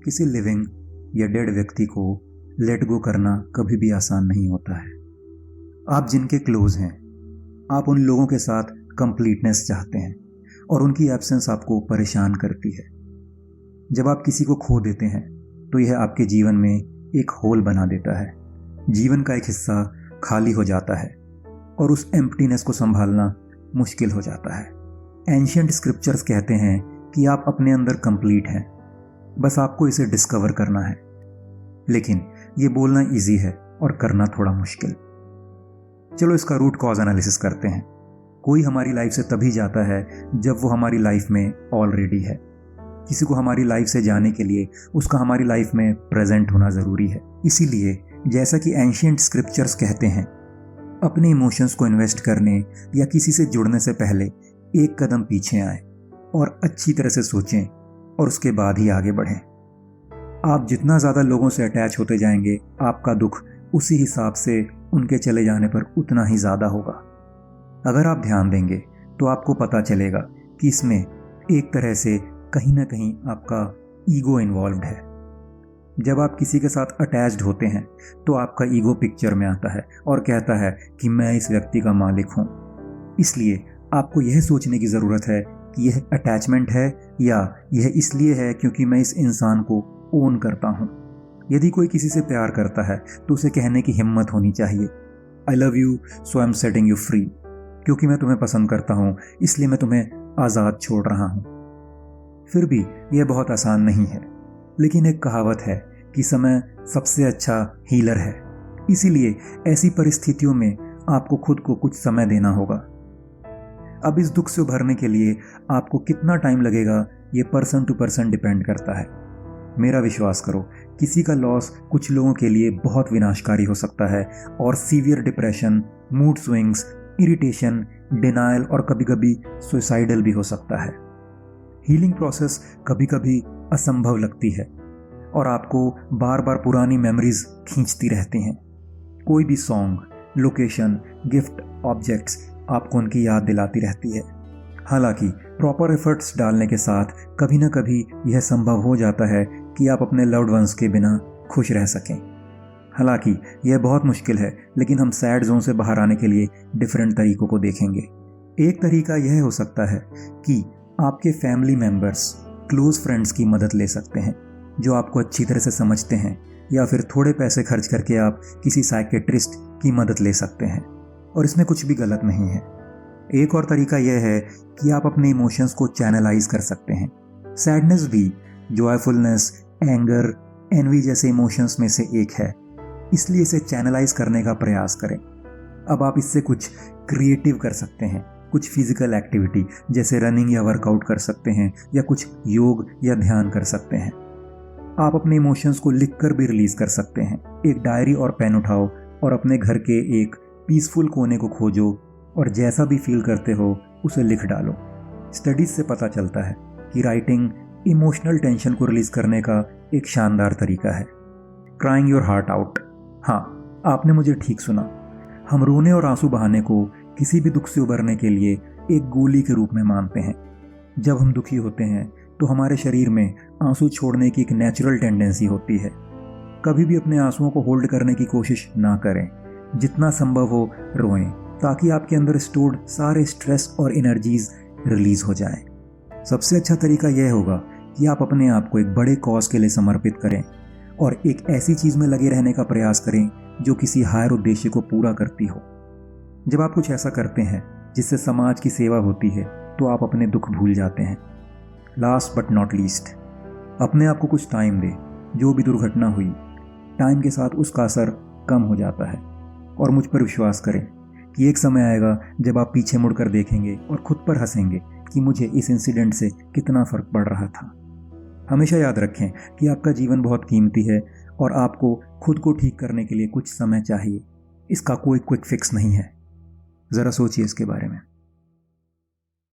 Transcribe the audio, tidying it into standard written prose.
किसी लिविंग या डेड व्यक्ति को लेट गो करना कभी भी आसान नहीं होता है। आप जिनके क्लोज हैं, आप उन लोगों के साथ कंप्लीटनेस चाहते हैं और उनकी एब्सेंस आपको परेशान करती है। जब आप किसी को खो देते हैं तो यह आपके जीवन में एक होल बना देता है। जीवन का एक हिस्सा खाली हो जाता है और उस एम्प्टीनेस को संभालना मुश्किल हो जाता है। एंशिएंट स्क्रिप्चर्स कहते हैं कि आप अपने अंदर कंप्लीट हैं, बस आपको इसे डिस्कवर करना है। लेकिन ये बोलना इजी है और करना थोड़ा मुश्किल। चलो इसका रूट कॉज एनालिसिस करते हैं। कोई हमारी लाइफ से तभी जाता है जब वो हमारी लाइफ में ऑलरेडी है। किसी को हमारी लाइफ से जाने के लिए उसका हमारी लाइफ में प्रेजेंट होना ज़रूरी है। इसीलिए जैसा कि एंशिएंट स्क्रिप्चर्स कहते हैं, अपने इमोशंस को इन्वेस्ट करने या किसी से जुड़ने से पहले एक कदम पीछे आएं और अच्छी तरह से सोचें और उसके बाद ही आगे बढ़ें। आप जितना ज़्यादा लोगों से अटैच होते जाएंगे, आपका दुख उसी हिसाब से उनके चले जाने पर उतना ही ज़्यादा होगा। अगर आप ध्यान देंगे तो आपको पता चलेगा कि इसमें एक तरह से कहीं ना कहीं आपका ईगो इन्वॉल्व्ड है। जब आप किसी के साथ अटैच्ड होते हैं तो आपका ईगो पिक्चर में आता है और कहता है कि मैं इस व्यक्ति का मालिक हूँ। इसलिए आपको यह सोचने की ज़रूरत है कि यह अटैचमेंट है या यह इसलिए है क्योंकि मैं इस इंसान को ओन करता हूँ। यदि कोई किसी से प्यार करता है तो उसे कहने की हिम्मत होनी चाहिए, I love you so I am setting you free. क्योंकि मैं तुम्हें पसंद करता हूँ इसलिए मैं तुम्हें आज़ाद छोड़ रहा हूँ। फिर भी यह बहुत आसान नहीं है, लेकिन एक कहावत है कि समय सबसे अच्छा हीलर है। इसीलिए ऐसी परिस्थितियों में आपको खुद को कुछ समय देना होगा। अब इस दुख से उभरने के लिए आपको कितना टाइम लगेगा ये पर्सन टू पर्सन डिपेंड करता है। मेरा विश्वास करो, किसी का लॉस कुछ लोगों के लिए बहुत विनाशकारी हो सकता है और severe depression, mood swings, irritation, denial और कभी कभी सुसाइडल भी हो सकता है। हीलिंग प्रोसेस कभी कभी असंभव लगती है और आपको बार बार पुरानी मेमोरीज खींचती रहती हैं। कोई भी सॉन्ग, लोकेशन, गिफ्ट, ऑब्जेक्ट्स आपको उनकी याद दिलाती रहती है। हालांकि प्रॉपर एफर्ट्स डालने के साथ कभी ना कभी यह संभव हो जाता है कि आप अपने लव्ड वंस के बिना खुश रह सकें। हालांकि यह बहुत मुश्किल है, लेकिन हम सैड जोन से बाहर आने के लिए डिफरेंट तरीकों को देखेंगे। एक तरीका यह हो सकता है कि आपके फैमिली मेम्बर्स, क्लोज फ्रेंड्स की मदद ले सकते हैं जो आपको अच्छी तरह से समझते हैं, या फिर थोड़े पैसे खर्च करके आप किसी साइकेट्रिस्ट की मदद ले सकते हैं और इसमें कुछ भी गलत नहीं है। एक और तरीका यह है कि आप अपने इमोशंस को चैनलाइज कर सकते हैं। सैडनेस भी जॉयफुलनेस, एंगर, एनवी जैसे इमोशंस में से एक है, इसलिए इसे चैनलाइज करने का प्रयास करें। अब आप इससे कुछ क्रिएटिव कर सकते हैं, कुछ फिजिकल एक्टिविटी जैसे रनिंग या वर्कआउट कर सकते हैं, या कुछ योग या ध्यान कर सकते हैं। आप अपने इमोशंस को लिखकर भी रिलीज कर सकते हैं। एक डायरी और पेन उठाओ और अपने घर के एक पीसफुल कोने को खोजो और जैसा भी फील करते हो उसे लिख डालो। स्टडीज से पता चलता है कि राइटिंग इमोशनल टेंशन को रिलीज करने का एक शानदार तरीका है। Crying your heart out. हाँ, आपने मुझे ठीक सुना। हम रोने और आंसू बहाने को किसी भी दुख से उबरने के लिए एक गोली के रूप में मानते हैं। जब हम दुखी होते हैं तो हमारे शरीर में आंसू छोड़ने की एक नेचुरल टेंडेंसी होती है। कभी भी अपने आंसुओं को होल्ड करने की कोशिश ना करें। जितना संभव हो रोएं, ताकि आपके अंदर स्टोर्ड सारे स्ट्रेस और एनर्जीज रिलीज हो जाएं। सबसे अच्छा तरीका यह होगा कि आप अपने आप को एक बड़े कॉज के लिए समर्पित करें और एक ऐसी चीज़ में लगे रहने का प्रयास करें जो किसी हायर उद्देश्य को पूरा करती हो। जब आप कुछ ऐसा करते हैं जिससे समाज की सेवा होती है तो आप अपने दुख भूल जाते हैं। लास्ट बट नॉट लीस्ट, अपने आप को कुछ टाइम दे। जो भी दुर्घटना हुई, टाइम के साथ उसका असर कम हो जाता है और मुझ पर विश्वास करें कि एक समय आएगा जब आप पीछे मुड़कर देखेंगे और खुद पर हंसेंगे कि मुझे इस इंसिडेंट से कितना फ़र्क पड़ रहा था। हमेशा याद रखें कि आपका जीवन बहुत कीमती है और आपको खुद को ठीक करने के लिए कुछ समय चाहिए। इसका कोई क्विक फिक्स नहीं है। ज़रा सोचिए इसके बारे में।